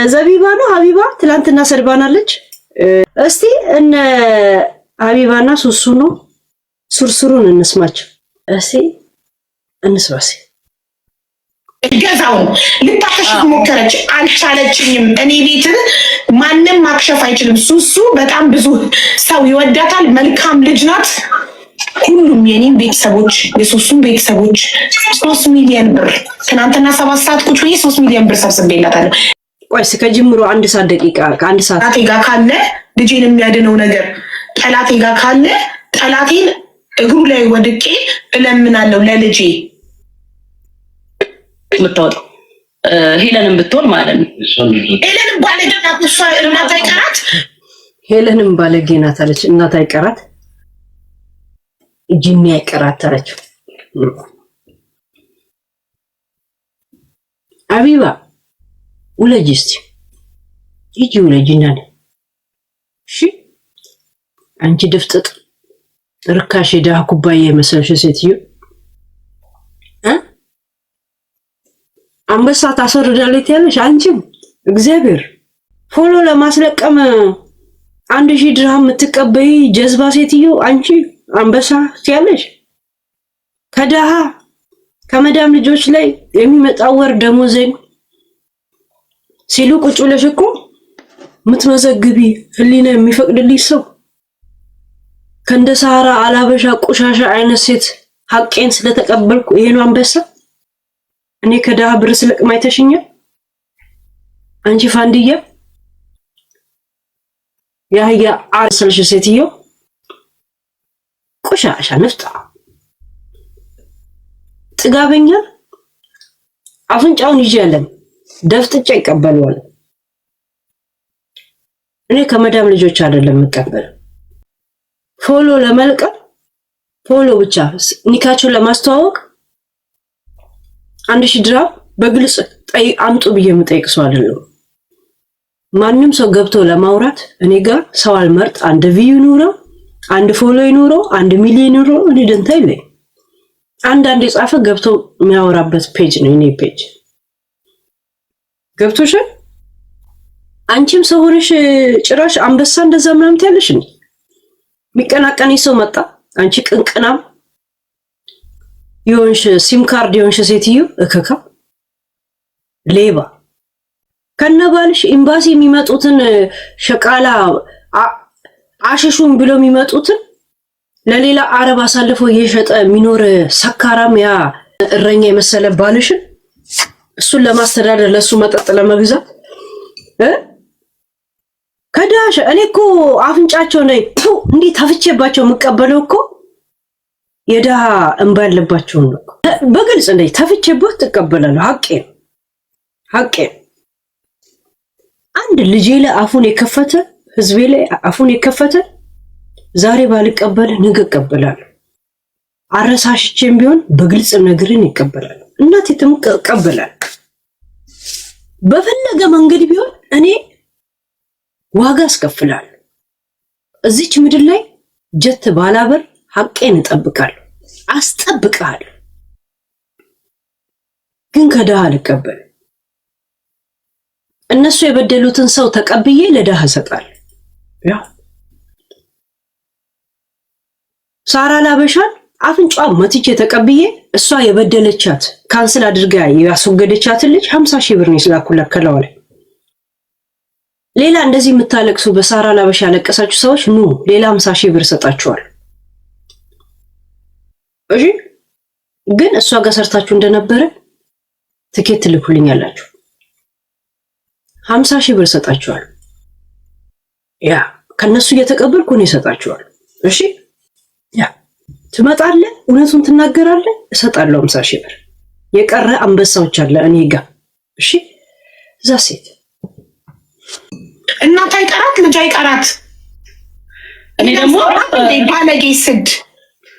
ዘቢባ ነው ሀቢባ ትላንትና ሰድባናለች። እስቲ እነ ሀቢባና ሱሱ ነው ሱርሱሩን እንስማቸው። እስቲ እንስባሲ ገዛው ልታከሽ ሞከረች አልቻለችኝም። እኔ ቤት ማንንም ማክሸፍ አይችልም። ሱሱ በጣም ብዙ ሰው ይወዳታል። መልካም ልጅ ናት። ሁሉም የኔም ቤተሰቦች የሱሱም ቤተሰቦች 3 ሚሊዮን ብር ትናንትና 7 ሰዓት ቁጭ ብዬ 3 ሚሊዮን ብር ሰብስቤላታለሁ። ቆይ ከጅምሩ 1 ሰዓት ደቂቃ ከ1 ሰዓት ጠላቴ ጋር ካለ ልጄን የሚያድነው ነገር ጠላቴ ጋር ካለ ጠላቴን እግሩ ላይ ወድቄ እለምናለሁ ለልጄ ምትወጣው ሄለንም ብትሆን ማለት ነው። ሄለንም ባለጌና እሷ እናት አይቀራት ሄለንም ባለጌና ታለች እናት አይቀራት ጂኒ አይቀራት ታለች። ሀቢባ ውለጂ እስቲ ይጂ ውለጂና እሺ አንቺ ድፍጥጥ ርካሽ ዳህ ኩባያ የመሰልሽ ሴትዮ አንበሳ ታስወርዳለች ያለሽ አንቺም እግዚአብሔር ፎሎ ለማስለቀም 1000 ድርሃም የምትቀበይ ጀዝባ ሴትዮ አንቺ አንበሳ ያለሽ ከዳሃ ከመዳም ልጆች ላይ የሚመጣው ወር ደሞዜን ሲሉ ቁጭ ብለሽ እኮ ምትመዘግቢ ህሊና የሚፈቅድልሽ ሰው ከእንደ ሳራ አላበሻ ቆሻሻ አይነት ሴት ሐቄን ስለተቀበልኩ ይሄ ነው አንበሳ። እኔ ከዳሃ ብር ስለቅም አይተሽኛል አንቺ ፋንዲያ ያህያ አርሰልሽ ሴትዮ ቆሻሻ ነፍጣ ጥጋበኛ አፍንጫውን ይያለም ደፍጥጫ ይቀበላል። እኔ ከመዳም ልጆች አይደለም መቀበል ፎሎ ለመልቀም ፎሎ ብቻ ኒካቸው ለማስተዋወቅ 1000 ድርሃም በግልጽ አምጡ ብዬ የምጠይቅ ሰው አይደለም። ማንንም ሰው ገብቶ ለማውራት እኔ ጋር ሰው አልመርጥ። 1 ቪው ኑሮ 1 ፎሎ ኑሮ 1 ሚሊዮን ኑሮ እኔ ደንታ የለኝ። አንዳንድ የጻፈ ገብቶ የሚያወራበት ፔጅ ነው የኔ ፔጅ። ገብቶሽ አንቺም ሰው ሆነሽ ጭራሽ አንበሳ እንደዛ ምናምን ትያለሽ እንዴ? ሚቀናቀኝ ሰው መጣ። አንቺ ቅንቅናም የሆንሽ ሲም ካርድ የሆንሽ ሴትዮ እከካ ሌባ ከነባልሽ ኤምባሲ የሚመጡትን ሸቃላ አሽሹን ብሎ የሚመጡትን ለሌላ አረብ አሳልፎ እየሸጠ የሚኖር ሰካራም ያ እረኛ የመሰለ ባልሽን እሱን ለማስተዳደር ለሱ መጠጥ ለመግዛት ከዳሽ እኔ እኮ አፍንጫቸው ላይ እንዴ ታፍቼባቸው መቀበለው እኮ የዳሃ እንባ ያለባቸው ነው። በግልጽ እንዴ ታፍቼበት ተቀበላለሁ። ሐቄ አንድ ልጄ ላይ አፉን የከፈተ ህዝቤ ላይ አፉን የከፈተ ዛሬ ባልቀበል ነገ እቀበላለሁ። አረሳሽቼም ቢሆን በግልጽ ነገርን ይቀበላል። እናቴ ተቀበላል። በፈለገ መንገድ ቢሆን እኔ ዋጋ አስከፍላለሁ። እዚች ምድር ላይ ጀት ባላበር ሐቄን እጠብቃለሁ፣ አስጠብቃለሁ። ግን ከዳህ አልቀበል። እነሱ የበደሉትን ሰው ተቀብዬ ለዳህ እሰጣለሁ። ያው ሳራ ላበሻን አፍንጫው መትቼ ተቀብዬ እሷ የበደለቻት ካንስል አድርጋ ያስወገደቻትን ልጅ 50,000 ብር ነው ስላኩላት ከላው ላይ። ሌላ እንደዚህ የምታለቅሱ በሳራ ላበሻ ያለቀሳችሁ ሰዎች ኑ ሌላ 50,000 ብር ሰጣችኋል። እሺ ግን እሷ ጋር ሰርታችሁ እንደነበረ ትኬት ልኩልኛላችሁ 50,000 ብር ሰጣችኋል። ያ ከነሱ እየተቀበልኩ ነው ሰጣችኋል። እሺ ያ ትመጣለህ፣ እውነቱን ትናገራለህ፣ እሰጣለሁ 50,000 ብር። የቀረ አንበሳዎች አለ እኔ ጋር። እሺ እዛ ሴት እናት አይቀራት ልጅ አይቀራት። እኔ ደግሞ ባለጌ ስድ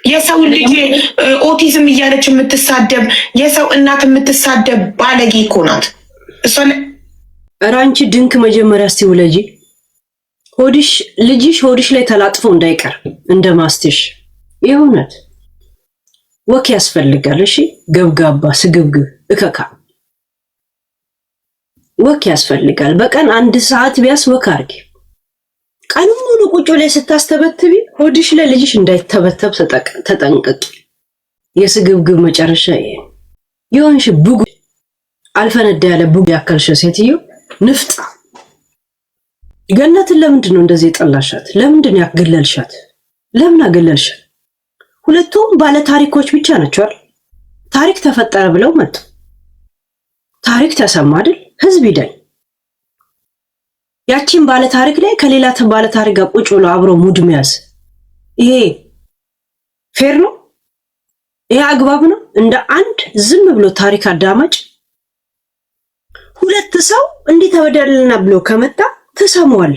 የሰው ልጅ ኦቲዝም እያለች የምትሳደብ የሰው እናት የምትሳደብ ባለጌ እኮ ናት እሷ። ራንቺ ድንክ መጀመሪያ እስቲ ውለጂ። ሆድሽ ልጅሽ ሆድሽ ላይ ተላጥፎ እንዳይቀር እንደማስትሽ ይሁንት ወክ ያስፈልጋል። እሺ ገብጋባ ስግብግብ እከካ ወክ ያስፈልጋል። በቀን 1 ሰዓት ቢያስ ወክ አርጊ። ቀን ሙሉ ቁጭ ላይ ስታስተበትቢ ሆድሽ ላይ ልጅሽ እንዳይተበተብ ተጠንቀቂ። የስግብግብ መጨረሻ ይሄ ይሆንሽ ቡጉ አልፈነዳ ያለ ቡጉ ያከልሽ ሴትዮ ንፍጣ። ገነትን ለምንድን ነው እንደዚህ ጠላሻት? ለምንድን ነው ያገለልሻት? ለምን አገለልሻት? ሁለቱም ባለ ታሪኮች ብቻ ናቸው አይደል? ታሪክ ተፈጠረ ብለው መጡ። ታሪክ ተሰማ አይደል? ህዝብ ይዳኝ። ያቺን ባለ ታሪክ ላይ ከሌላ ባለ ታሪክ ጋር ቁጭ ብሎ አብሮ ሙድ መያዝ ይሄ ፌር ነው? ይሄ አግባብ ነው? እንደ አንድ ዝም ብሎ ታሪክ አዳማጭ ሁለት ሰው እንዲህ ተበደልና ብሎ ከመጣ ተሰማዋል።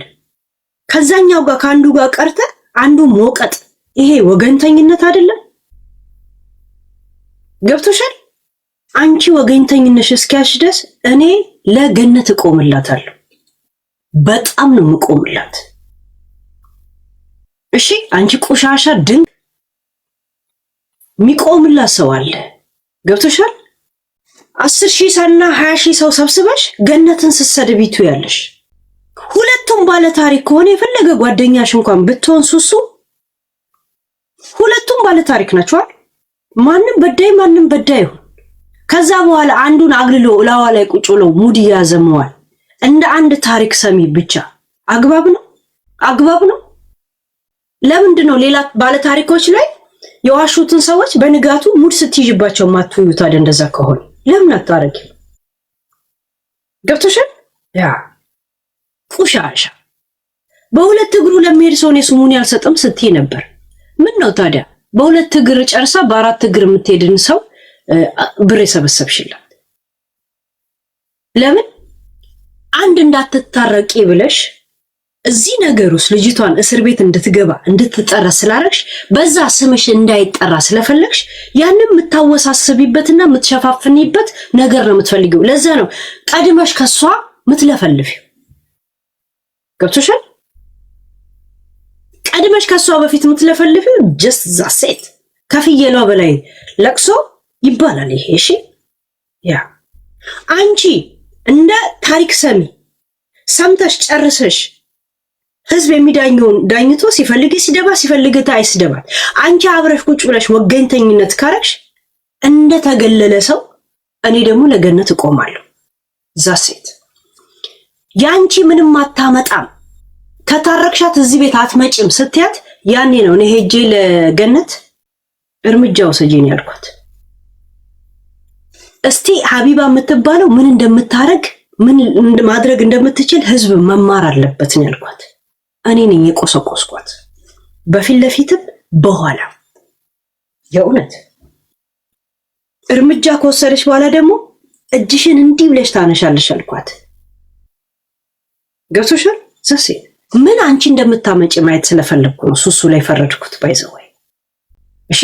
ከዛኛው ጋር ካንዱ ጋር ቀርተ አንዱ ሞቀጥ ይሄ ወገንተኝነት አይደለም? ገብቶሻል? አንቺ ወገንተኝነሽ እስኪያሽ ድረስ እኔ ለገነት እቆምላታለሁ። በጣም ነው የምቆምላት። እሺ አንቺ ቆሻሻ ድንቅ ሚቆምላት ሰው አለ። ገብቶሻል? 10,000 ሰውና 20,000 ሰው ሰብስበሽ ገነትን ስትሰድቢቱ ያለሽ ሁለቱም ባለ ታሪክ ከሆነ የፈለገ ጓደኛሽ እንኳን ብትሆን ሱሱ ሁለቱም ባለ ታሪክ ናቸው። ማንም በዳይ ይሁን። ከዛ በኋላ አንዱን አግልሎ ላዋ ላይ ቁጭ ብሎ ሙድ ያዘመዋል እንደ አንድ ታሪክ ሰሚ ብቻ አግባብ ነው? አግባብ ነው? ለምንድን ነው ሌላ ባለ ታሪኮች ላይ የዋሹትን ሰዎች በንጋቱ ሙድ ስትይዥባቸው ማትዩት? ታዲያ እንደዛ ከሆነ ለምን አታረጊ? ገብቶሻል? ያ ቁሻሻ በሁለት እግሩ ለሚሄድ ሰው ነው ስሙን ያልሰጠም ስትይ ነበር። ምን ነው ታዲያ በሁለት እግር ጨርሳ በአራት እግር የምትሄድን ሰው ብር የሰበሰብሽላት ለምን? አንድ እንዳትታረቂ ብለሽ እዚህ ነገር ውስጥ ልጅቷን እስር ቤት እንድትገባ እንድትጠራ ስላረግሽ በዛ ስምሽ እንዳይጠራ ስለፈለግሽ ያንን የምታወሳስቢበትና የምትሸፋፍኒበት ነገር ነው የምትፈልጊው። ለዛ ነው ቀድመሽ ከሷ ምትለፈልፊው። ገብቶሻል? ቀድመሽ ከሷ በፊት ምትለፈልፊው ጀስት ዛሴት ከፍየሏ በላይ ለቅሶ ይባላል ይሄ። እሺ ያ አንቺ እንደ ታሪክ ሰሚ ሰምተሽ ጨርሰሽ ህዝብ የሚዳኘውን ዳኝቶ ሲፈልግ ሲደባ ሲፈልግ ታይስደባል። አንቺ አብረሽ ቁጭ ብለሽ ወገንተኝነት ካረግሽ እንደ ተገለለ ሰው እኔ ደግሞ ለገነት እቆማለሁ። ዛሴት ያንቺ ምንም አታመጣም ከታረቅሻት እዚህ ቤት አትመጭም ስትያት ያኔ ነው እኔ ሄጄ ለገነት እርምጃ ወሰጂኝ ያልኳት። እስቲ ሀቢባ የምትባለው ምን እንደምታረግ ምን ማድረግ እንደምትችል ህዝብ መማር አለበት ነው ያልኳት። እኔ ነኝ የቆሰቆስኳት በፊት ለፊትም በኋላ። የእውነት እርምጃ ከወሰደች በኋላ ደግሞ እጅሽን እንዲህ ብለሽ ታነሻለሽ አልኳት። ገብቶሻል? ዘሴ ምን አንቺ እንደምታመጪ ማየት ስለፈለኩ ነው ሱሱ ላይ ፈረድኩት። ባይዘወይ እሺ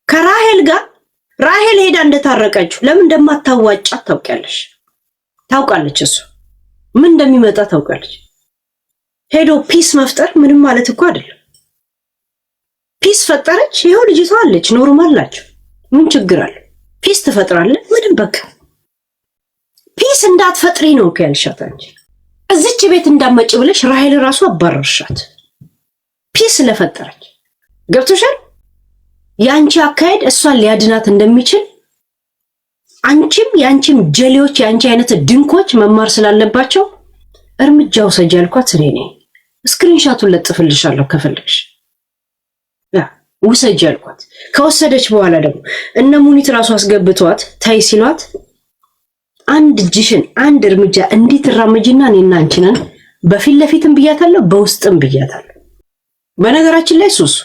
ከራሄል ጋር ራሄል ሄዳ እንደታረቀችው ለምን እንደማታዋጫት ታውቂያለሽ? ታውቃለች። እሱ ምን እንደሚመጣ ታውቃለች። ሄዶ ፒስ መፍጠር ምንም ማለት እኮ አይደለም። ፒስ ፈጠረች፣ ይሄው ልጅቷ አለች፣ ኖርማል ናቸው። ምን ችግር አለ? ፒስ ትፈጥራለህ። ምንም በቃ ፒስ እንዳትፈጥሪ ነው ያልሻት አንቺ። እዚች ቤት እንዳመጭ ብለሽ ራሄል ራሱ አባረርሻት ፒስ ስለፈጠረች። ገብቶሻል? ያንቺ አካሄድ እሷን ሊያድናት እንደሚችል አንቺም ያንቺም ጀሌዎች ያንቺ አይነት ድንኮች መማር ስላለባቸው እርምጃው ሰጅ ያልኳት እኔ ነኝ። ስክሪንሻቱን ለጥፍልሻለሁ ከፈለግሽ ውሰጅ ያልኳት። ከወሰደች በኋላ ደግሞ እነ ሙኒት ራሱ አስገብቷት ታይ ሲሏት አንድ እጅሽን አንድ እርምጃ እንዴት ተራመጂና እኔና አንቺ ነን በፊት ለፊትም ብያታለሁ በውስጥም ብያታለሁ። በነገራችን ላይ ሱሱ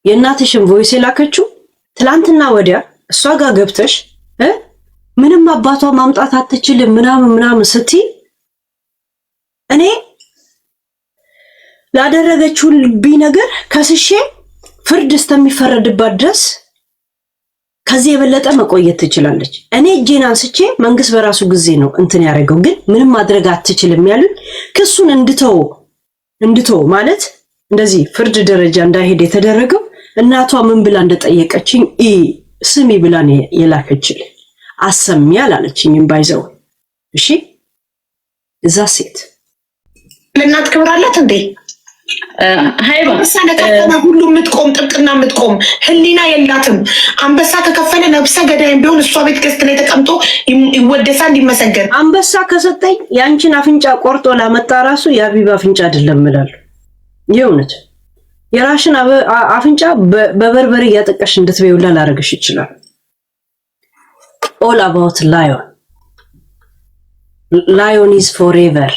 የእናትሽን ቮይስ የላከችው ትላንትና ወዲያ እሷ ጋር ገብተሽ ምንም አባቷ ማምጣት አትችልም ምናምን ስትይ እኔ ላደረገችው ልቢ ነገር ከስሼ ፍርድ እስከሚፈረድባት ድረስ ከዚህ የበለጠ መቆየት ትችላለች። እኔ እጄን አንስቼ መንግስት በራሱ ጊዜ ነው እንትን ያደረገው፣ ግን ምንም ማድረግ አትችልም ያሉኝ ክሱን እንድተው ማለት እንደዚህ ፍርድ ደረጃ እንዳይሄድ የተደረገው እናቷ ምን ብላ እንደጠየቀችኝ ስሚ ብላ የላከችልኝ አሰሚ አላለችኝም ባይዘው። እሺ እዛ ሴት ለእናት ክብር አላት እንዴ? ሃይባ ከከፈለ ሁሉ የምትቆም ጥብቅና የምትቆም ህሊና የላትም። አንበሳ ከከፈለ ነብሰ ገዳይም ቢሆን እሷ ቤት ገዝት ላይ ተቀምጦ ይወደሳል፣ ይመሰገን። አንበሳ ከሰጠኝ ያንቺን አፍንጫ ቆርጦ ላመጣ ራሱ የአቢባ አፍንጫ አይደለም እላለሁ። የእውነት የራሽን አፍንጫ በበርበሬ እያጠቀሽ እንድትበይውላ ላደርግሽ ይችላል። all about lion is forever።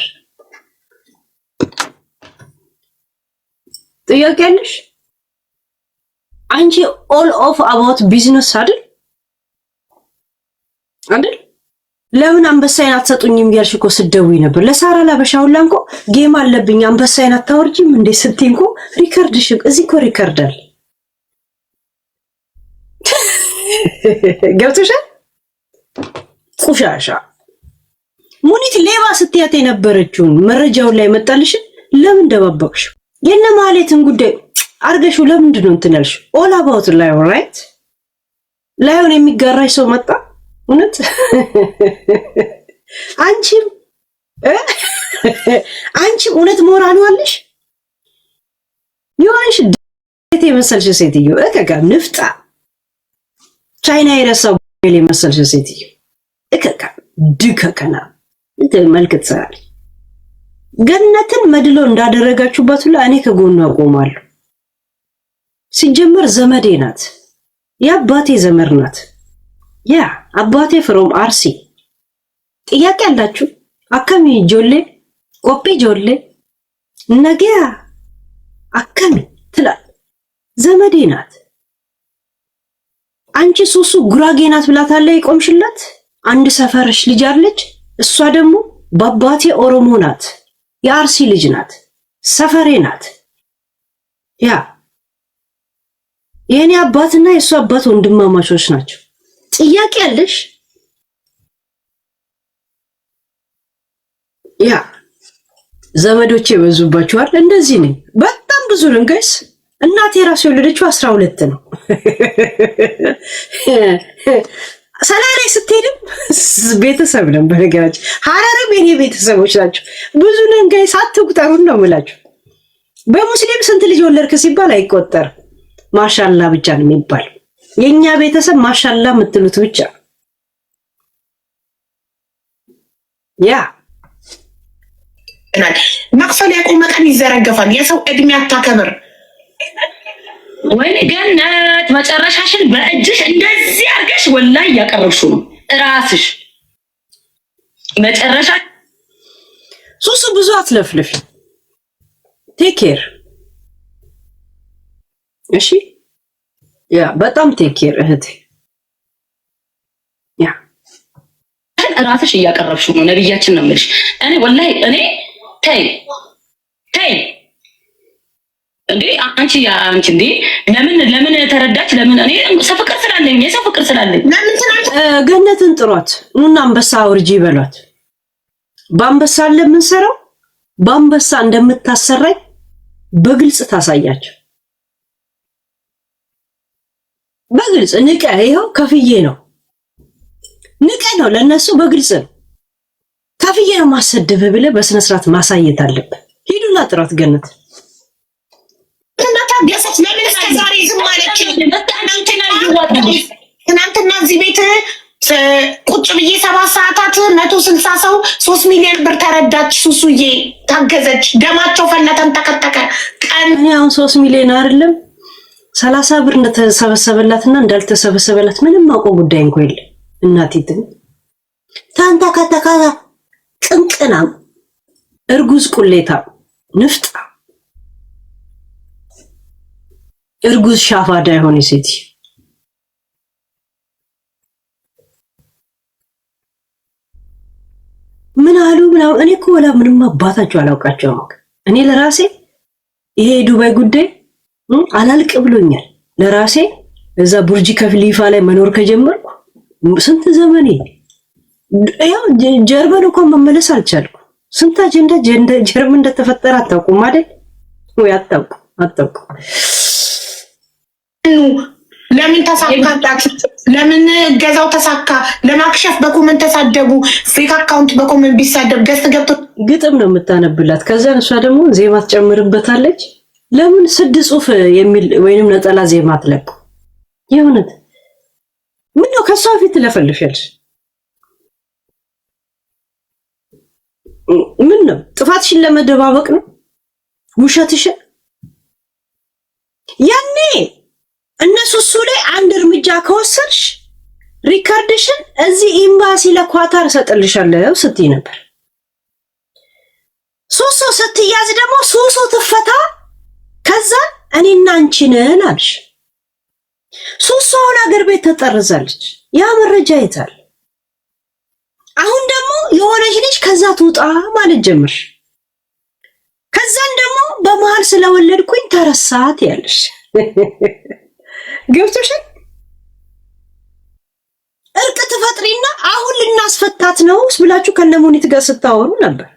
ጥያቄ አለሽ አንቺ all of about business አይደል? ለምን አንበሳዬን አትሰጡኝም እያልሽ እኮ ስትደውይ ነበር። ለሳራ ላበሻውላ እንኮ ጌም አለብኝ አንበሳዬን አታወርጂም እንዴ ስትይ እንኮ ሪከርድሽ እዚህ እኮ ሪከርዳል። ገብቶሻል? ቁሻሻ ሙኒት ሌባ ስትያት የነበረችውን መረጃውን ላይ መጣልሽ። ለምን ደባበቅሽ? የነ ማለትን ጉዳይ አርገሽው ለምንድን ነው እንትን ያልሽ? ኦል አባውት ላይን ራይት። ላይን የሚጋራሽ ሰው መጣ። እውነት አንቺም እውነት ሞራል አለሽ። ይሆንሽ ዴት የመሰልሽ ሴትዮ እከካ ንፍጣ ቻይና የረሳው የመሰልሽ ሴትዮ እከካ ድከከና እንት መልክ ትሰራለች። ገነትን መድሎ እንዳደረጋችሁበት ሁሉ እኔ ከጎኑ አቆማለሁ። ሲጀመር ዘመዴ ናት፣ የአባቴ ዘመድ ናት። ያ አባቴ ፍሮም አርሲ። ጥያቄ አላችሁ? አከሚ ጆሌ ቆጴ ጆሌ ነገያ አከሚ ትላል። ዘመዴ ናት። አንቺ ሱሱ ጉራጌ ናት ብላታለ ይቆምሽላት። አንድ ሰፈርሽ ልጅ አለች። እሷ ደግሞ በአባቴ ኦሮሞ ናት፣ የአርሲ ልጅ ናት፣ ሰፈሬ ናት። ያ የኔ አባትና የእሱ አባት ወንድማማቾች ናቸው። ጥያቄ አለሽ? ያ ዘመዶቼ የበዙባችኋል። እንደዚህ ነኝ፣ በጣም ብዙ ነን ጋይስ። እናቴ ራሱ የወለደችው 12 ነው። ሰላሌ ስትሄድም ቤተሰብ ነው። በነገራችን ሀረርም የኔ ቤተሰቦች ናቸው። ብዙ ነን ጋይስ፣ አትቁጠሩን ነው የምላችሁ። በሙስሊም ስንት ልጅ ወለድክ ሲባል አይቆጠርም። ማሻላ ብቻ ነው የሚባል። የኛ ቤተሰብ ማሻላ የምትሉት ብቻ። ያ መቅሰል ያቆመ ቀን ይዘረገፋል። የሰው እድሜ አታከብር። ወይ ገነት መጨረሻሽን በእጅሽ እንደዚህ አድርገሽ ወላሂ እያቀረብሽው ነው ራስሽ። መጨረሻ ሱሱ ብዙ አትለፍልፍ። ቴክ ኬር እሺ። ያ በጣም ቴክ ኬር እህቴ። ያ ራስሽ እያቀረብሽው ነው። ነብያችን ነው የምልሽ። እኔ ወላሂ እኔ ተይ እንዴ አንቺ እንዴ ለምን ተረዳች? ለምን እኔ ሰው ፍቅር ስላለኝ ለምን ትናንት ገነትን ጥሯት ኑና አንበሳ አውርጂ በሏት። በአንበሳ ለምንሰራው በአንበሳ እንደምታሰራኝ በግልጽ ታሳያቸው። በግልጽ ንቀ ይኸው ከፍዬ ነው ንቀ ነው ለነሱ በግልጽ ነው ከፍዬ ነው ማሰደብ ብለህ በስነ ስርዓት ማሳየት አለብህ። ሂዱና ጥሯት ገነት። ታገሰች። ለምን እስከ ዛሬ ዝም አለች? ትናንትና እዚህ ቤት ቁጭ ብዬ 7 ሰዓታት 160 ሰው 3 ሚሊዮን ብር ተረዳች። ሱሱዬ ታገዘች። ደማቸው ፈለተን ተከተከ። ቀን እኔ አሁን 3 ሚሊዮን አይደለም 30 ብር እንደተሰበሰበላትና እንዳልተሰበሰበላት ምንም አውቀው ጉዳይ እንኳን የለ። እናቲት ታንታካታካ ቅንቅናም እርጉዝ ቁሌታ ንፍጣ እርጉዝ ሻፋዳ የሆነ ሴት ምን አሉ ምናምን። እኔ እኮ ወላ ምንም አባታቸው አላውቃቸውም። እኔ ለራሴ ይሄ ዱባይ ጉዳይ አላልቅ ብሎኛል። ለራሴ እዛ ቡርጅ ከፍሊፋ ላይ መኖር ከጀመርኩ ስንት ዘመኔ። ያው ጀርመን እንኳን መመለስ አልቻልኩ። ስንት አጀንዳ ጀርመን እንደተፈጠረ አታውቁም አይደል ወይ? አታውቁ ለምን ተሳካላት? ለምን ገዛው ተሳካ? ለማክሸፍ በኮመንት ተሳደቡ። ፌክ አካውንት በኮመንት ቢሳደብ ገስት ገብቶ ግጥም ነው የምታነብላት። ከዛ እሷ ደግሞ ዜማ ትጨምርበታለች። ለምን ስድ ጽሁፍ የሚል ወይንም ነጠላ ዜማ አትለቁ? የእውነት ምን ነው ከሷ ፊት ትለፈልሻለሽ? ምን ነው ጥፋትሽን ለመደባበቅ ነው? ውሸትሽን ያኔ እነሱ እሱ ላይ አንድ እርምጃ ከወሰድሽ ሪካርድሽን እዚህ ኤምባሲ ለኳታር ሰጥልሻለሁ ስትይ ነበር። ሱሱ ስትያዝ ደግሞ ሱሱ ትፈታ። ከዛ እኔና አንቺ ነን አልሽ። ሱሱ አሁን አገር ቤት ተጠርዛለች። ያ መረጃ ይታል። አሁን ደግሞ የሆነች ልጅ ከዛ ትውጣ ማለት ጀምር። ከዛን ደግሞ በመሃል ስለወለድኩኝ ተረሳት ያለሽ ገብቶሻል። እርቅ ትፈጥሪና አሁን ልናስፈታት ነው ብላችሁ ከነሙኒት ጋር ስታወሩ ነበር።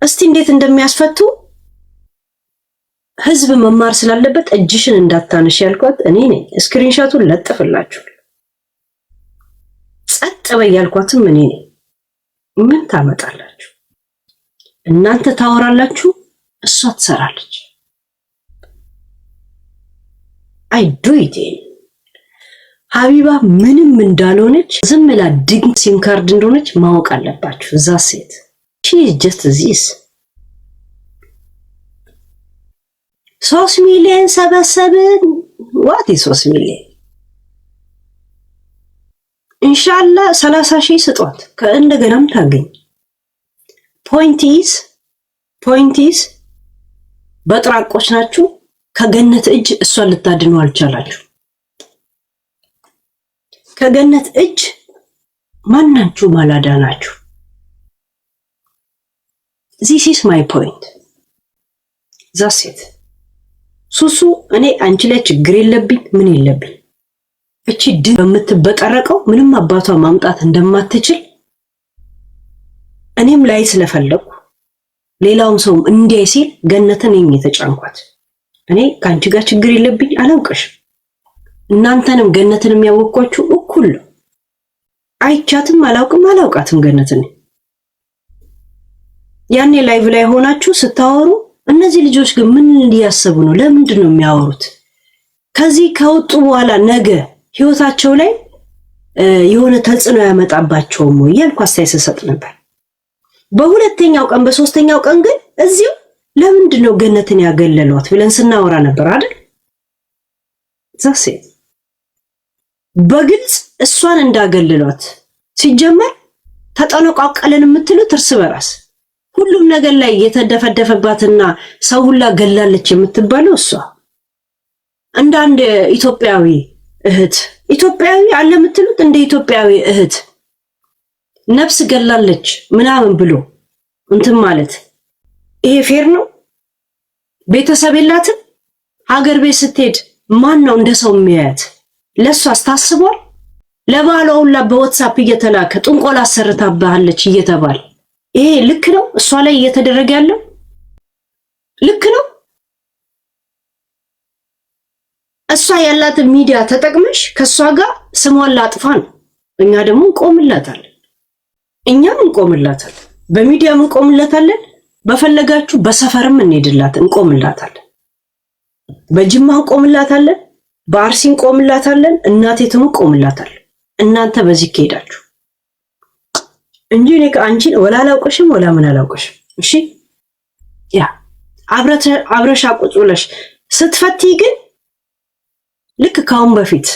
እስቲ እንዴት እንደሚያስፈቱ ህዝብ መማር ስላለበት እጅሽን እንዳታነሽ ያልኳት እኔ ነኝ። ስክሪንሾቱን ለጥፍላችሁ ጸጥ በይ ያልኳትም እኔ ነኝ። ምን ታመጣላችሁ? እናንተ ታወራላችሁ፣ እሷ ትሰራለች። አይ ዱ ኢት ሀቢባ ምንም እንዳልሆነች ዝም ብላ ድንቅ ሲም ካርድ እንደሆነች ማወቅ አለባችሁ። እዛ ሴት ሺ ኢዝ ጀስት ዚስ 3 ሚሊዮን ሰበሰብን። ዋት ኢዝ 3 ሚሊዮን? ኢንሻአላህ 30,000 ስጧት ከእንደገናም ታገኝ። ፖይንት ኢዝ በጥራቆች ናችሁ። ከገነት እጅ እሷን ልታድኑ አልቻላችሁ። ከገነት እጅ ማናችሁ ማላዳናችሁ። this is my point ዛሴት ሱሱ እኔ አንቺ ላይ ችግር የለብኝ ምን የለብኝ። እቺ ድን በምትበጠረቀው ምንም አባቷ ማምጣት እንደማትችል እኔም ላይ ስለፈለኩ ሌላውም ሰውም እንዲያይ ሲል ገነትን የተጫንኳት እኔ ካንቺ ጋር ችግር የለብኝ። አላውቅሽ እናንተንም ገነትንም ያወቅኳችሁ እኩል ነው። አይቻትም አላውቃትም ገነትን። ያኔ ላይቭ ላይ ሆናችሁ ስታወሩ እነዚህ ልጆች ግን ምን እንዲያስቡ ነው? ለምንድን ነው የሚያወሩት? ከዚህ ከወጡ በኋላ ነገ ህይወታቸው ላይ የሆነ ተጽዕኖ ያመጣባቸውም ወይ ያልኩ አስተያየት ሰጥ ነበር። በሁለተኛው ቀን በሶስተኛው ቀን ግን እዚሁ ለምንድን ነው ገነትን ያገለሏት ብለን ስናወራ ነበር አይደል? ዛሴ በግልጽ እሷን እንዳገለሏት ሲጀመር ተጠነቃቀለን የምትሉት እርስ በራስ ሁሉም ነገር ላይ የተደፈደፈባትና ሰው ሁላ ገላለች የምትባለው እሷ እንደ አንድ ኢትዮጵያዊ እህት ኢትዮጵያዊ አለ የምትሉት እንደ ኢትዮጵያዊ እህት ነፍስ ገላለች ምናምን ብሎ እንትን ማለት ይሄ ፌር ነው? ቤተሰብ የላትም? ሀገር ቤት ስትሄድ ማን ነው እንደ ሰው የሚያያት? ለሷስ ታስቧል? ለባሏ ሁላ በWhatsApp እየተላከ ጥንቆላ አሰርታባለች እየተባለ ይሄ ልክ ነው? እሷ ላይ እየተደረገ ያለው ልክ ነው? እሷ ያላት ሚዲያ ተጠቅመሽ ከሷ ጋር ስሟን ላጥፋ ነው። እኛ ደግሞ እንቆምላታለን። እኛም እንቆምላታለን። በሚዲያም እንቆምላታለን። በፈለጋችሁ በሰፈርም እንሄድላት እንቆምላታለን። በጅማ እንቆምላታለን። በአርሲ እንቆምላታለን። እናቴትም እንቆምላታለን። እናንተ በዚህ ከሄዳችሁ እንጂ እኔ ከአንቺን ወላ አላውቅሽም ወላ ምን አላውቅሽም። እሺ ያ አብረሽ ቁጭ ብለሽ ስትፈቲ ግን ልክ ካሁን በፊት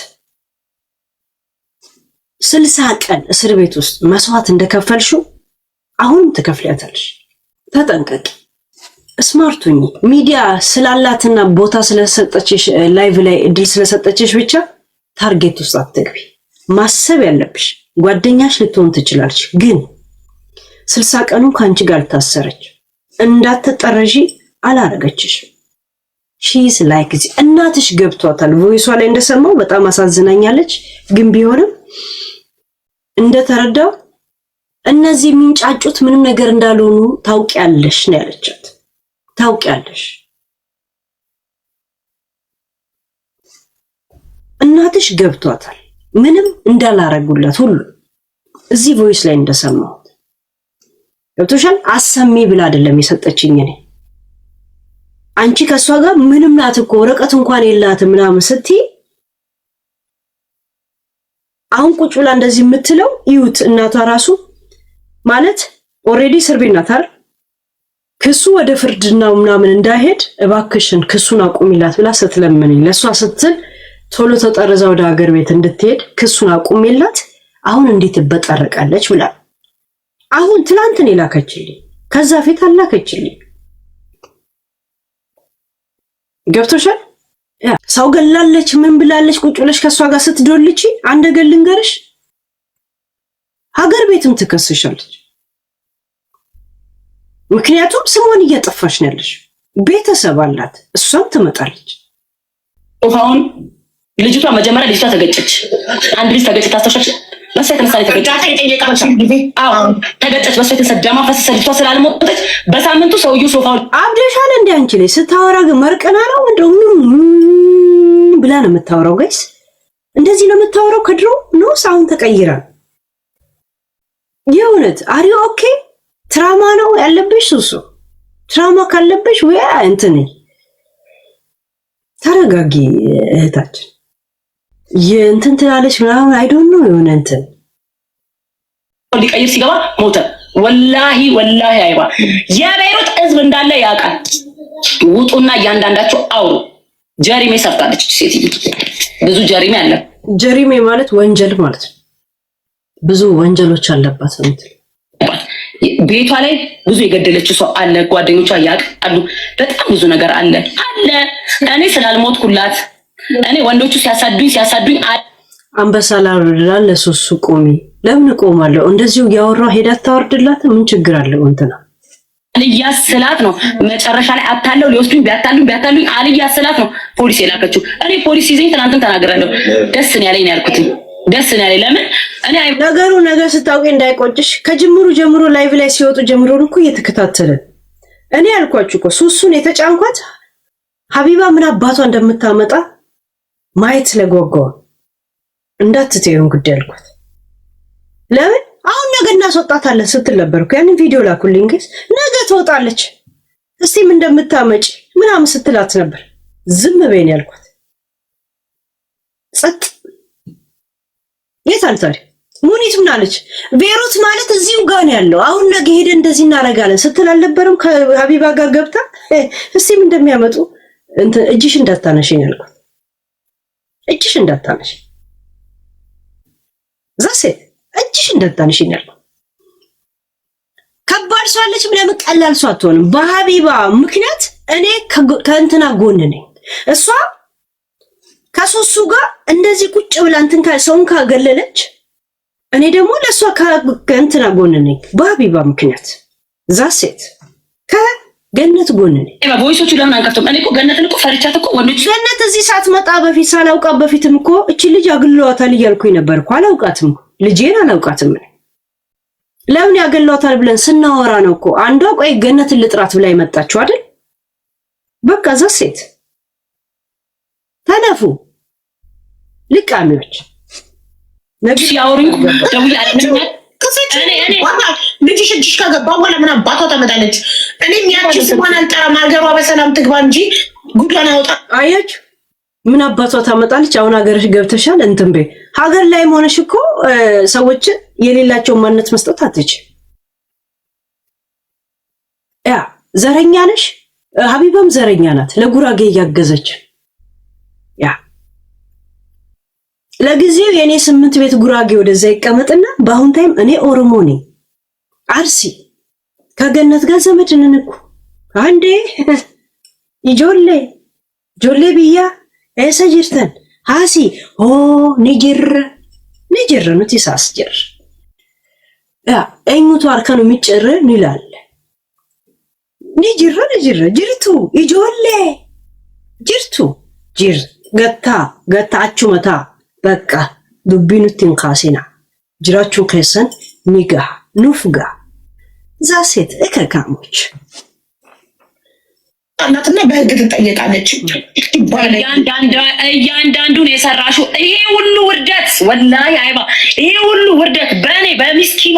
60 ቀን እስር ቤት ውስጥ መስዋዕት እንደከፈልሽው አሁንም ትከፍሊያታለሽ። ተጠንቀቂ። ስማርቱኝ ሚዲያ ስላላትና ቦታ ስለሰጠችሽ ላይቭ ላይ እድል ስለሰጠችሽ ብቻ ታርጌት ውስጥ አትግቢ። ማሰብ ያለብሽ ጓደኛሽ ልትሆን ትችላለች፣ ግን 60 ቀኑ ካንቺ ጋር ታሰረች እንዳትጠረጂ አላረገችሽ። ሺስ ላይክ እናትሽ ገብቷታል። ቮይሷ ላይ እንደሰማው በጣም አሳዝናኛለች፣ ግን ቢሆንም እንደተረዳው እነዚህ የሚንጫጩት ምንም ነገር እንዳልሆኑ ታውቂያለሽ ነው ያለቻት። ታውቂያለሽ እናትሽ ገብቷታል ምንም እንዳላረጉላት ሁሉ እዚህ ቮይስ ላይ እንደሰማሁት ገብቶሻል። አሰሚ ብላ አይደለም የሰጠችኝ እኔ አንቺ ከሷ ጋር ምንም ናት እኮ ወረቀት እንኳን የላትም ምናምን ስትይ አሁን ቁጭ ብላ እንደዚህ የምትለው ይዩት። እናቷ ራሱ ማለት ኦሬዲ እስር ቤት ናት አይደል? ክሱ ወደ ፍርድና ምናምን እንዳይሄድ እባክሽን ክሱን አቁሚላት ብላ ስትለምነኝ ለሷ ስትል ቶሎ ተጠርዛ ወደ ሀገር ቤት እንድትሄድ ክሱን አቁሚላት አሁን እንዴት ትበጠረቃለች ብላ አሁን ትላንት ነው ላከችልኝ። ከዛ ፊት አላከችልኝ። ገብቶሻል? ሰው ገላለች ምን ብላለች ቁጭ ብለሽ ከሷ ጋር ስትዶልቺ አንድ ነገር ልንገርሽ ሀገር ቤትም ትከስሻለች። ምክንያቱም ስሟን እያጠፋሽ ነው ያለሽ። ቤተሰብ አላት እሷም ትመጣለች። አሁን ልጅቷ መጀመሪያ ልጅቷ ተገጨች። አንድ ልጅ ተገጨች ታስተሻሽ በሰይት ተነሳለ ተገጨች። በሰይት ተሰደማ ፈሰሰ ልጅቷ ስላልሞተች በሳምንቱ ሰውዩ ሶፋው አብደሻል እንዴ አንቺ ላይ ስታወራ ግን መርቀና ነው እንደው ብላ ነው የምታወራው። ጋይስ እንደዚህ ነው የምታወራው ከድሮ ነው ሳውን ተቀይራ የእውነት አሪዮ ኦኬ ትራማ ነው ያለብሽ ሱሱ ትራማ ካለብሽ ወይ እንትን ተረጋጊ እህታችን የእንትን ትላለች ምናምን አይ ዶንት ኖ የሆነ እንትን ሊቀይር ሲገባ ሞተ። ወላሂ አይባ የቤይሩት ህዝብ እንዳለ ያውቃል። ውጡና እያንዳንዳቸው አውሩ። ጀሪሜ ሰርታለች ሴትዮ ብዙ ጀሪሜ አለ። ጀሪሜ ማለት ወንጀል ማለት ነው። ብዙ ወንጀሎች አለባት ነው። ቤቷ ላይ ብዙ የገደለችው ሰው አለ። ጓደኞቿ ያውቃሉ። በጣም ብዙ ነገር አለ። እኔ ስላልሞትኩላት እኔ ወንዶቹ ሲያሳዱኝ አንበሳ ላወርድላት ለሱሱ ቆሚ። ለምን ቆማለሁ? እንደዚሁ ያወራ ሄዳ ታወርድላት ምን ችግር አለው? እንትና አልያስላት ነው መጨረሻ ላይ አታለው ሊወስዱኝ ቢያታሉኝ አልያስላት ነው ፖሊስ የላከችው። እኔ ፖሊስ ይዘኝ ትናንትን ተናግራለሁ። ደስ ነው ያለኝ ያልኩት ደስ ነው ያለኝ። ለምን እኔ ነገሩ ነገር ስታውቂ እንዳይቆጭሽ ከጅምሩ ጀምሮ ላይቭ ላይ ሲወጡ ጀምሮ እኮ እየተከታተለ እኔ ያልኳችሁ እኮ ሱሱን የተጫንኳት ሀቢባ ምን አባቷ እንደምታመጣ ማየት ስለጓጓው እንዳትተዩን ጉዳይ አልኳት። ለምን አሁን ነገ እናስወጣታለን ስትል ነበርኩ። ያንን ቪዲዮ ላኩልኝ። ግን ነገ ትወጣለች እስቲ ምን እንደምታመጪ ምናምን ስትላት ነበር። ዝም በይን ያልኳት ጸጥ የታል ታዲያ ሙኒት ምን አለች? ቤሩት ማለት እዚሁ ጋር ነው ያለው። አሁን ነገ ሄደን እንደዚህ እናደርጋለን ስትል አልነበረም? ከሀቢባ ጋር ገብታ እስቲ ምን እንደሚያመጡ እንትን እጅሽ እንዳታነሽኝ ያልኳት። እጅሽ እንዳታነሽ ዛሴ እጅሽ እንዳታነሽኝ ያልኳት። ከባድ ሰው አለች ምናምን ቀላል ሰው አትሆንም። በሀቢባ ምክንያት እኔ ከእንትና ጎን ነኝ። እሷ ከሱሱ ጋር እንደዚህ ቁጭ ብላ እንትን ሰውን ካገለለች እኔ ደግሞ ለሷ ከእንትና ጎን ነኝ። በሀቢባ ምክንያት ዛሴት ከገነት ጎን ነኝ። ቮይሶቹ ለምን አንከፍቱም? እኔ እኮ ገነትን እኮ ፈርቻት እኮ ወንዶች ገነት እዚህ ሳትመጣ በፊት ሳላውቃት በፊትም እኮ እቺ ልጅ አግለዋታል እያልኩኝ ነበር እኮ። አላውቃትም ልጄን አላውቃትም። ለምን ያገለዋታል ብለን ስናወራ ነው እኮ አንዷ ቆይ ገነትን ልጥራት ብላ የመጣችው አይደል? በቃ ዛሴት ተነፉ ልቃሚዎች ነግሽ ያወሩኝ ደውዬ አለኝ። ልጅሽ እጅሽ ከገባ በኋላ ምን አባቷ ተመጣለች? እኔም ያቺ ስሟን አልጠራም ሀገሯ በሰላም ትግባ እንጂ ጉዳን አውጣ። አያችሁ ምን አባቷ ታመጣለች? አሁን ሀገርሽ ገብተሻል እንትን በይ። ሀገር ላይ ሆነሽ እኮ ሰዎችን የሌላቸውን ማንነት መስጠት አትችይ። ያ ዘረኛ ነሽ። ሀቢባም ዘረኛ ናት። ለጉራጌ እያገዘች ያ ለጊዜው የኔ 8 ቤት ጉራጌ ወደዛ ይቀመጥና በአሁን ታይም እኔ ኦሮሞ ነኝ። አርሲ ከገነት ጋር ዘመድ ነን እኮ አንዴ ጆሌ ብያ እሰጅርተን ሃሲ ኦ ንጅር ነው ትሳስጀር ያ እኙቱ አርከኑ የሚጭር ይላል። ንጅር ጅርቱ ይጆሌ ጅርቱ ጅር ገታችሁ መታ በቃ ዱቢኑትን ካሲና ጅራችሁ ከሰን ኒጋ ኑፍጋ ዛሴት እከካሞች እናትና በህግ ትጠየቃለች ይባላል። እያንዳንዱን የሰራሽው ይሄ ሁሉ ውርደት ወላሂ አይባ ይሄ ሁሉ ውርደት በእኔ በሚስኪኗ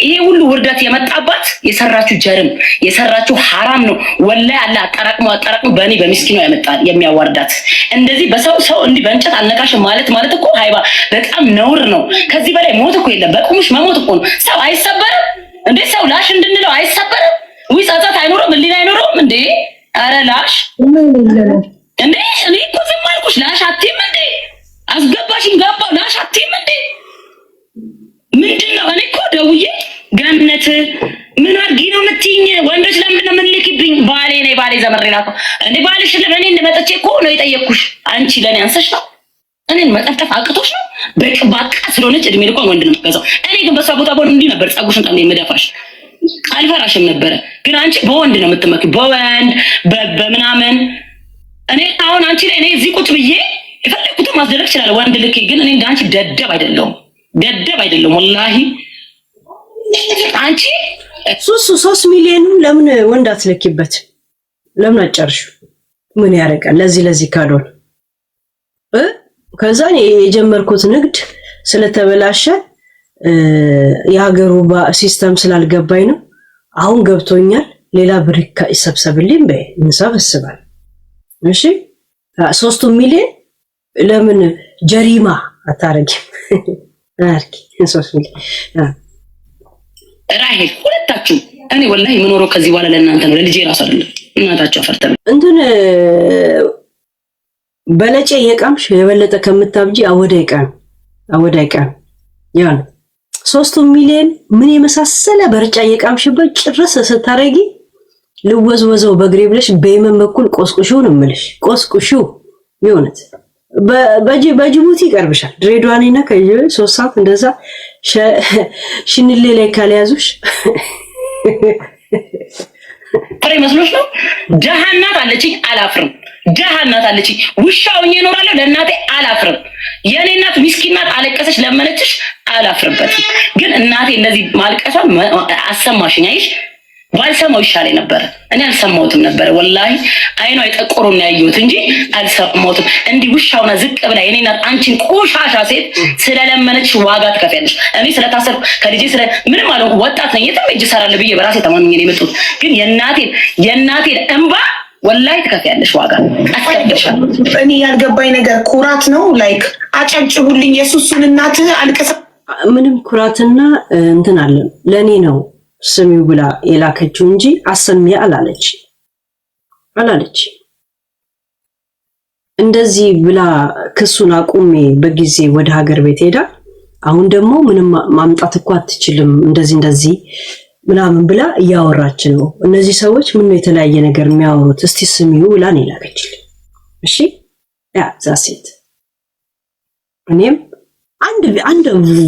ይሄ ሁሉ ውርደት የመጣባት የሰራችው ጀርም የሰራችው ሐራም ነው። ወላሂ አላህ አጠራቅሞ በእኔ በሚስኪኗ ያመጣል የሚያዋርዳት። እንደዚህ በሰው እንዲህ በእንጨት አልነካሽም ማለት እኮ አይባ በጣም ነውር ነው። ከዚህ በላይ ሞት እኮ የለም። በቁምሽ መሞት እኮ ነው። ሰው አይሰበርም እንዴ? ሰው ላሽ እንድንለው አይሰበርም ወይ? ጸጸት አይኖርም ህሊና አይኖርም እንዴ? አረ ላሽ እንዴ? እኔ እኮ ዝም አልኩሽ። ላሽ አትይም እንዴ? አስገባሽኝ ገባው። ላሽ አትይም እንዴ? ምንድነው? እኔ እኮ ደውዬ ገነት ምን አድርጊ ነው የምትይኝ? ወንዶች ለምን ነው የምንልክብኝ? ባሌ ነኝ ባሌ ዘመሬ ላከው እንዴ? ባልሽ ለምን እኔ መጥቼ እኮ ነው የጠየቅኩሽ። አንቺ ለኔ አንሰሽ ነው እኔን መጠፍጠፍ አቅቶሽ ነው? በቃ ስለሆነች እድሜ ልኳን ወንድ ነው የምትገዛው። እኔ ግን በሷ ቦታ ቦን እንዲህ ነበር ጸጉሽን ጠምኔ የምደፋሽ አልፈራሽም ነበረ። ግን አንቺ በወንድ ነው የምትመኪው፣ በወንድ በምናምን። እኔ አሁን አንቺ ላይ እኔ እዚህ ቁጭ ብዬ የፈለኩትን ማስደረግ እችላለሁ ወንድ ልኬ። ግን እኔ እንዳንቺ ደደብ አይደለሁም ወላሂ። አንቺ ሱሱ 3 ሚሊዮን ለምን ወንድ አትለኪበት? ለምን አጨርሹ? ምን ያደርጋል? ለዚህ ካልሆነ ከዛ የጀመርኩት ንግድ ስለተበላሸ የሀገሩ ሲስተም ስላልገባኝ ነው። አሁን ገብቶኛል። ሌላ ብር ይሰብሰብልኝ በይ እንሰብስባል። እሺ 3 ሚሊዮን ለምን ጀሪማ አታረጊም? አርኪ 3 ሚሊዮን ራሄል ሁለታችሁ እኔ ወላሂ የምኖረው ከዚህ በኋላ ለእናንተ ነው፣ ለልጄ ራሱ አይደለም። እናታችሁ አፈርተም እንትን በለጨ የቃምሽ የበለጠ ከምታብጂ አወዳይቃም ያን 3 ሚሊዮን ምን የመሳሰለ በርጫ የቃምሽበት ጭርስ ስታረጊ ልወዝወዘው በግሬ ብለሽ በየመን በኩል ቆስቁሽው ነው የምልሽ። ቆስቁሽው ይሆነት በጅቡቲ ይቀርብሻል። ድሬዳዋኔና ከ3 ሰዓት እንደዛ ሽንሌ ላይ ካልያዙሽ ፍሬ መስሎሽ ነው። ጀሃናት አለችኝ አላፍርም። ጀሃናት አለችኝ ውሻውኝ እኖራለሁ ለእናቴ አላፍርም። የኔ እናት ምስኪን ናት፣ አለቀሰች ለመነችሽ አላፍርበትም። ግን እናቴ እንደዚህ ማልቀሷን አሰማሽኝ። አይሽ ባልሰማው ይሻለኝ ነበር። እኔ አልሰማሁትም ነበር ወላሂ። አይኗ የጠቆረው ነው ያየሁት እንጂ አልሰማሁትም። እንዲህ ውሻውና ዝቅ ብላ የኔ እናት አንቺን ቆሻሻ ሴት ስለለመነች ዋጋ ትከፍያለሽ። እኔ ስለታሰርኩ ከልጄ ምንም አልሆንኩ ወጣት ነኝ። የትም እጅ እሰራለሁ ብዬ በራሴ ተማምኜ ነው የመጡት። ግን የእናቴን እንባ ወላሂ ትከፍያለሽ ዋጋ አስከፍልሻለሁ። እኔ ያልገባኝ ነገር ኩራት ነው። ላይክ አጨብጭቡልኝ የሱሱን እናት አልቀሰ ምንም ኩራትና እንትን አለ ለኔ ነው ስሚው ብላ የላከችው እንጂ አሰሚያ አላለች። እንደዚህ ብላ ክሱን አቁሜ በጊዜ ወደ ሀገር ቤት ሄዳ አሁን ደግሞ ምንም ማምጣት እኮ አትችልም እንደዚህ ምናምን ብላ እያወራች ነው። እነዚህ ሰዎች ምን ነው የተለያየ ነገር የሚያወሩት? እስቲ ስሚው ብላ ነው የላከችልኝ። እሺ ያ ዛሴት እኔም አንድ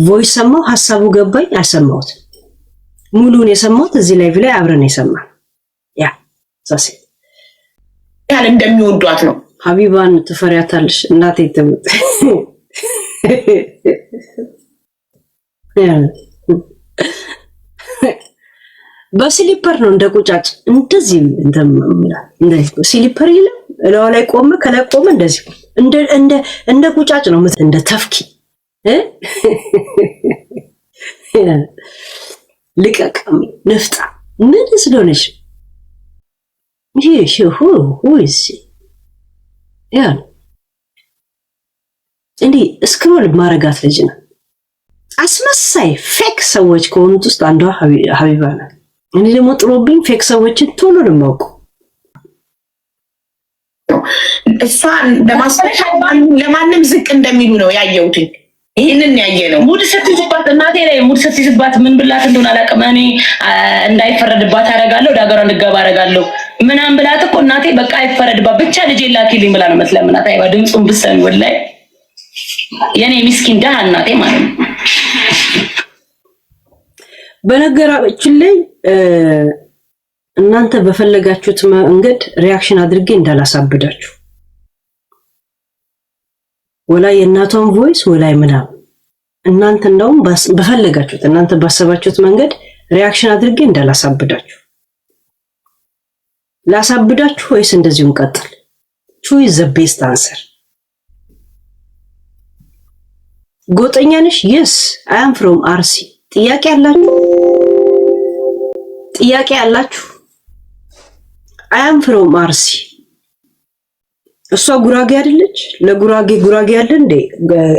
ቮይስ ሰማው፣ ሐሳቡ ገባኝ። አልሰማሁት ሙሉን የሰማሁት እዚህ ላይ ብላ አብረን የሰማን ያ ዛሴት ያለ እንደሚወዷት ነው። ሀቢባን ትፈሪያታለሽ? እናቴ ትሙት በስሊፐር ነው እንደ ቁጫጭ እንደዚህ እንደ ስሊፐር ይለ እላው ላይ ቆመ ከላይ ቆመ እንደዚህ እንደ ቁጫጭ ነው እንደ ተፍኪ ልቀቀም ነፍጣ ምን ስለሆነሽ ይሄ ሁይስ ያ እንዴ ስክሮል ማረጋት ልጅ ነው። አስመሳይ ፌክ ሰዎች ከሆኑት ውስጥ አንዷ ሀቢባ ናት። እኔ ደግሞ ጥሩብኝ ፌክ ሰዎችን ቶሎ ነው የማውቀው። እሷ ለማንም ዝቅ እንደሚሉ ነው ያየሁት። ይሄንን ያየ ነው ሙድ ስትይዝባት እናቴ ላይ ሙድ ስትይዝባት ምን ብላት እንደሆነ አላውቅም። እኔ እንዳይፈረድባት አደርጋለሁ፣ ወደ ሀገሯ እንድትገባ አደርጋለሁ ምናምን ብላት እኮ እናቴ በቃ አይፈረድባት ብቻ ልጄ ላኪልኝ ብላ ነው መስለምናት። አይባ ድምፁን ብትሰሚ ወላሂ የኔ ምስኪን ደሃ እናቴ ማለት ነው። በነገራችን ላይ እናንተ በፈለጋችሁት መንገድ ሪአክሽን አድርጌ እንዳላሳብዳችሁ ወላይ የእናቷን ቮይስ ወላይ ምናምን እናንተ እንደውም በፈለጋችሁት እናንተ ባሰባችሁት መንገድ ሪአክሽን አድርጌ እንዳላሳብዳችሁ ላሳብዳችሁ ወይስ እንደዚሁም ቀጥል? choose the best answer። ጎጠኛ ነሽ? yes I am from አርሲ። ጥያቄ አላችሁ? ጥያቄ አላችሁ? I am from አርሲ። እሷ ጉራጌ አይደለች? ለጉራጌ ጉራጌ አለ እንዴ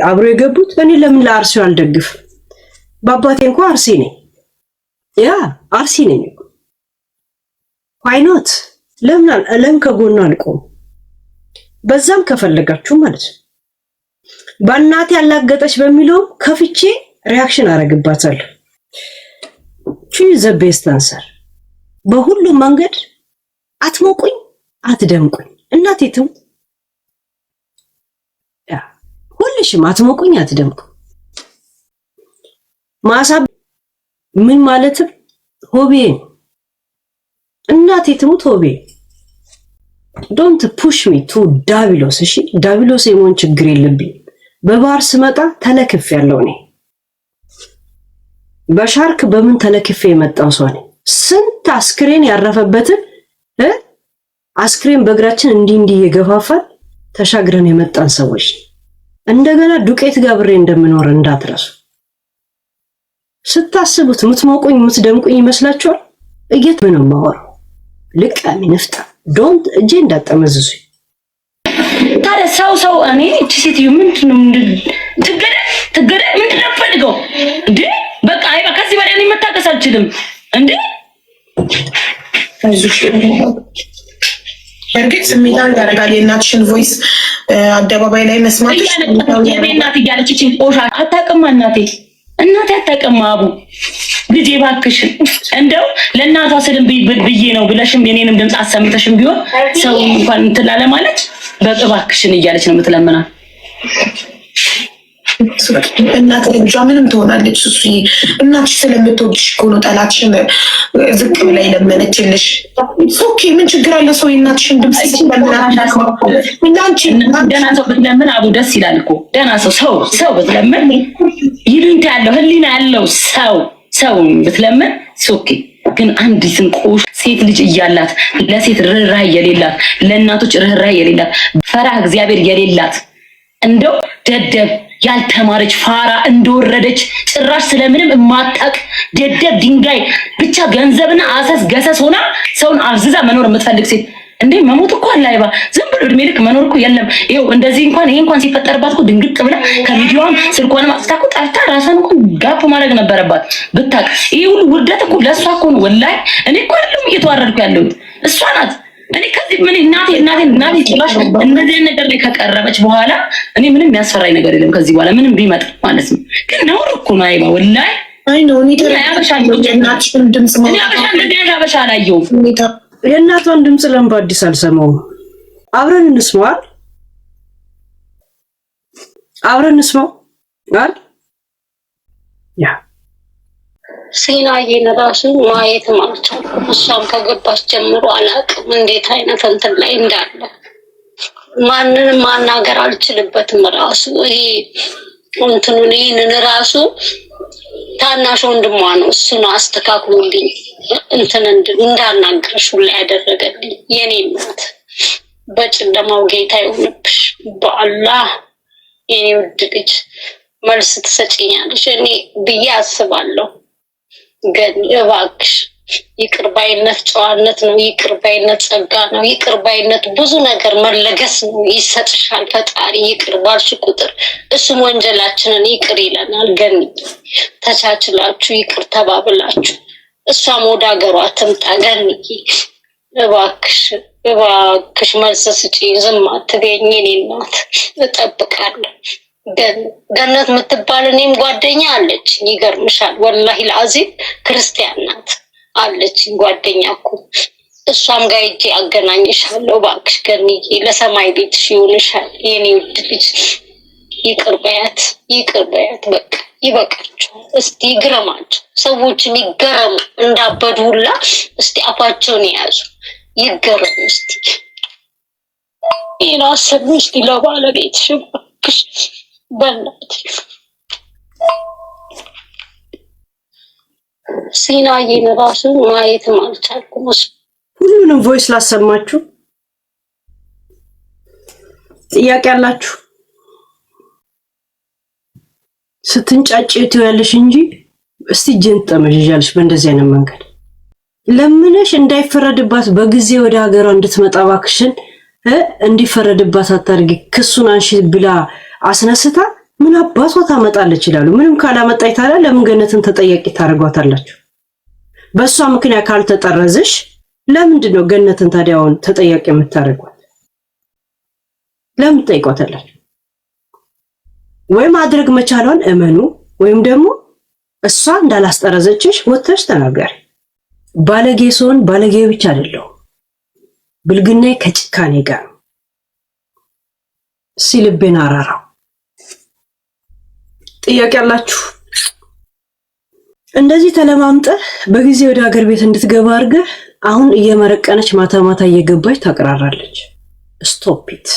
አብሮ የገቡት? እኔ ለምን ለአርሲው አልደግፍ? በአባቴ እንኳን አርሲ ነኝ። ያ አርሲ ነኝ። why not? ለምን ከጎኗ አልቆም? በዛም ከፈለጋችሁ ማለት ነው። በእናቴ ያላገጠች በሚለው ከፍቼ ሪአክሽን አረግባታለሁ። choose the best answer። በሁሉም መንገድ አትሞቁኝ፣ አትደምቁኝ። እናቴ ትሙት ሁልሽም አትሞቁኝ፣ አትደምቁኝ። ማሳብ ምን ማለትም ሆቤ እናቴ ትሙት ሆቤ። ዶንት ፑሽ ሚ ቱ ዳቢሎስ። እሺ ዳቢሎስ የመሆን ችግር የለብኝ። በባህር ስመጣ ተለክፍ ያለው እኔ በሻርክ በምን ተለክፌ የመጣው ሰው ነኝ። ስንት አስክሬን ያረፈበትን አስክሬን በእግራችን እንዲህ እየገፋፋን ተሻግረን የመጣን ሰዎች እንደገና ዱቄት ጋብሬ እንደምኖር እንዳትረሱ። ስታስቡት ምትሞቁኝ ምትደምቁኝ ይመስላችኋል? እየት ምንም ማወራው ልቃሚ ንፍጣ ዶንት እጄ እንዳጠመዝዙ። ታዲያ ሰው እኔ እቺ ሴትዮ ምንድነው ትገደ ምንድነው ፈልገው እንዴ? በቃ አይባ ከዚህ በላይ እኔ መታገስ አልችልም እንዴ። እርግጥ ስሜታን ያደርጋል። የእናትሽን ቮይስ አደባባይ ላይ መስማት እናት እያለች እቺ ቆሻ አታውቅም። እናቴ አታውቅም። አቡ ልጄ እባክሽ እንደው ለእናቷ ስልም ብዬ ነው ብለሽም የኔንም ድምፅ አሰምተሽም ቢሆን ሰው እንኳን እንትን ላለ ማለት በእባክሽን እያለች ነው የምትለምናት። እናት ልጇ ምንም ትሆናለች። እሱ እናትሽ ስለምትወድሽ እኮ ነው ጠላትሽን ዝቅ ብላ የለመነችልሽ። ኦኬ ምን ችግር አለ? ሰው የእናትሽን ድምፅ ደህና ሰው ብትለምን አቡ ደስ ይላል እኮ። ደህና ሰው ብትለምን ይሉኝታ ያለው ህሊና ያለው ሰው ብትለምን ኦኬ። ግን አንዲትን ቆሽ ሴት ልጅ እያላት ለሴት ርህራሄ የሌላት ለእናቶች ርህራሄ የሌላት ፈራህ እግዚአብሔር የሌላት እንደው ደደብ ያልተማረች ፋራ እንደወረደች ጭራሽ ስለምንም የማታውቅ ደደብ ድንጋይ ብቻ ገንዘብና አሰስ ገሰስ ሆና ሰውን አርዝዛ መኖር የምትፈልግ ሴት እንዴ መሞት እኮ አላይባ ዝም ብሎ እድሜ ልክ መኖር እኮ የለም። ይሄው እንደዚህ ይሄ እንኳን ሲፈጠርባት እኮ ድንግጥ ብላ ከቪዲዮዋም ስልኳንም አጥፍታ እኮ ጠርታ ራሷን እኮ ጋፕ ማድረግ ነበረባት ብታውቅ። ይሄ ሁሉ ውርደት እኮ ለእሷ እኮ ነው። ወላሂ እኔ እኮ አይደለም እየተዋረድኩ ያለሁት እሷ ናት። እኔ ከዚህ ምን እናቴ ጭራሽ እንደዚህ ነገር ላይ ከቀረበች በኋላ እኔ ምንም የሚያስፈራኝ ነገር የለም ከዚህ በኋላ ምንም ቢመጣ ማለት ነው። ግን ነውር እኮ ነው አይባ ወላሂ። አይ ነው እኔ እናትሽን ድምጽ አበሻ አላየሁም። የእናቷን ድምጽ ለምን በአዲስ አልሰማውም? አብረን እንስማው አይደል? ያ ሲናዬን ራሱ ማየትም አልቻልኩም። እሷም ከገባች ጀምሮ አላውቅም እንዴት አይነት እንትን ላይ እንዳለ ማንንም ማናገር አልችልበትም። ራሱ ይሄ እንትኑን ይህንን ራሱ ታናሽ ወንድሟ ነው እሱ ነው አስተካክሎልኝ እንትን እንዳናገርሽ ሁላ ያደረገልኝ። የኔ እናት በጨለማው ጌታ ይሁንብሽ በአላህ የኔ ውድ ልጅ መልስ ትሰጪኛለሽ እኔ ብዬ አስባለሁ። ግን እባክሽ ይቅር ባይነት ጨዋነት ነው። ይቅር ባይነት ጸጋ ነው። ይቅር ባይነት ብዙ ነገር መለገስ ነው። ይሰጥሻል ፈጣሪ። ይቅር ባልሽ ቁጥር እሱም ወንጀላችንን ይቅር ይለናል። ግን ተቻችላችሁ ይቅር ተባብላችሁ እሷም ወደ ሀገሯ ትምጣ። ገንዬ እባክሽ መልስ ስጪኝ። ዝም አትበይኝ የኔ እናት እጠብቃለሁ። ገነት የምትባል እኔም ጓደኛ አለች። ይገርምሻል ወላሂ ለአዚም ክርስቲያን ናት አለች ጓደኛ እኮ እሷም ጋር ሂጅ አገናኝሻለሁ። እባክሽ ገንዬ ለሰማይ ቤትሽ ይሆንሻል የኔ ውድ ልጅ። ይቅር በያት በቃ ይበቃቸዋል። እስቲ ይግረማቸው ሰዎችን ይገረሙ እንዳበዱ ሁላ እስቲ አፋቸውን የያዙ ይገረሙ። እስቲ ይህን አሰብ እስቲ ለባለቤትሽ እባክሽ በእናትሽ። ሲናዬን ራሱ ማየትም አልቻልኩም። ሁሉንም ቮይስ ላሰማችሁ። ጥያቄ አላችሁ? ስትንጫጭ ትያለሽ እንጂ እስቲ ጀን ጠመጅጃለሽ። በእንደዚህ አይነት መንገድ ለምነሽ እንዳይፈረድባት በጊዜ ወደ ሀገሯ እንድትመጣ እባክሽን እንዲፈረድባት አታርጊ፣ ክሱን አንሺ ብላ አስነስታ ምን አባቷ ታመጣለች ይላሉ። ምንም ካላመጣች ታዲያ ለምን ገነትን ተጠያቂ ታደርጓታላችሁ? በእሷ ምክንያት ካልተጠረዝሽ ለምንድን ነው ገነትን ታዲያውን ተጠያቂ የምታደርጓት? ለምን ትጠይቋታላችሁ? ወይም ማድረግ መቻሏን እመኑ፣ ወይም ደግሞ እሷ እንዳላስጠረዘችሽ ወጥተሽ ተናገሪ። ባለጌ ሰውን ባለጌ ብቻ አይደለም፣ ብልግናዬ ከጭካኔ ጋር ነው። ሲልቤን አራራው። ጥያቄ አላችሁ? እንደዚህ ተለማምጠህ በጊዜ ወደ ሀገር ቤት እንድትገባ አድርገህ አሁን እየመረቀነች ማታ ማታ እየገባች ታቀራራለች። ስቶፕ ኢት።